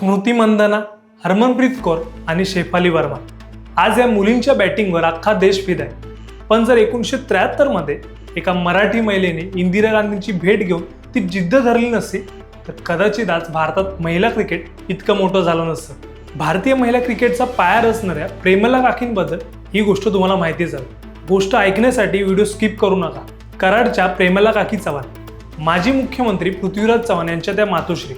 स्मृती मंदाना, हरमनप्रीत कौर आणि शेफाली वर्मा आज या मुलींच्या बॅटिंगवर अख्खा देश फिदा आहे. पण जर 1973 मध्ये एका मराठी महिलेने इंदिरा गांधींची भेट घेऊन ती जिद्द धरली नसती तर कदाचित आज भारतात महिला क्रिकेट इतकं मोठं झालं नसतं. भारतीय महिला क्रिकेटचा पाया रचणाऱ्या प्रेमला काकींबद्दल ही गोष्ट तुम्हाला माहितीच आहे. गोष्ट ऐकण्यासाठी व्हिडिओ स्किप करू नका. कराडच्या प्रेमला काकी चव्हाण, माजी मुख्यमंत्री पृथ्वीराज चव्हाण यांच्या त्या मातोश्री.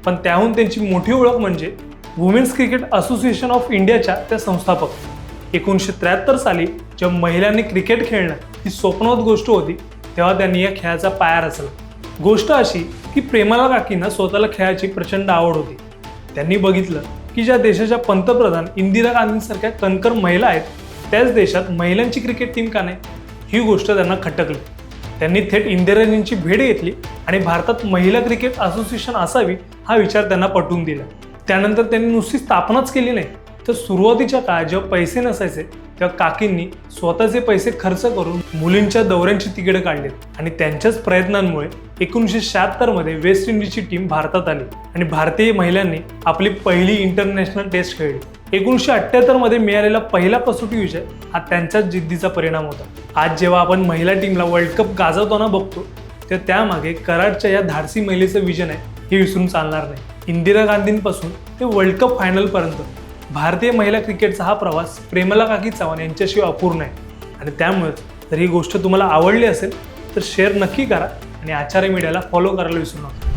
पण त्याहून त्यांची मोठी ओळख म्हणजे वुमेन्स क्रिकेट असोसिएशन ऑफ इंडियाच्या त्या संस्थापक. 1973 साली जेव्हा महिलांनी क्रिकेट खेळणं ही स्वप्नवत गोष्ट होती तेव्हा त्यांनी या खेळाचा पाया रचला. गोष्ट अशी की प्रेमला काकींना स्वतःला खेळाची प्रचंड आवड होती. त्यांनी बघितलं की ज्या देशाच्या पंतप्रधान इंदिरा गांधींसारख्या कणखर महिला आहेत त्याच देशात महिलांची क्रिकेट टीम का नाही, ही गोष्ट त्यांना खटकली. त्यांनी थेट इंदिराजींची भेट घेतली आणि भारतात महिला क्रिकेट असोसिएशन असावी हा विचार त्यांना पटवून दिला. त्यानंतर त्यांनी नुसती स्थापनाच केली नाही तर सुरुवातीच्या काळात जेव्हा पैसे नसायचे तेव्हा काकींनी स्वतःचे पैसे खर्च करून मुलींच्या दौऱ्यांची तिकीटं काढलीत आणि त्यांच्याच प्रयत्नांमुळे 1976 मध्ये वेस्ट इंडिजची टीम भारतात आली आणि भारतीय महिलांनी आपली पहिली इंटरनॅशनल टेस्ट खेळली. 1978 मध्ये मिळालेला पहिला कसोटी विजय हा त्यांच्याच जिद्दीचा परिणाम होता. आज जेव्हा आपण महिला टीमला वर्ल्ड कप गाजवताना बघतो तर त्यामागे कराडच्या या धाडसी महिलेचं विजन आहे हे विसरून चालणार नाही. इंदिरा गांधींपासून ते वर्ल्ड कप फायनलपर्यंत भारतीय महिला क्रिकेटचा हा प्रवास प्रेमला काकी चव्हाण यांच्याशिवाय अपूर्ण आहे. आणि त्यामुळेच जर ही गोष्ट तुम्हाला आवडली असेल तर शेअर नक्की करा आणि आचार्य मीडियाला फॉलो करायला विसरू नका.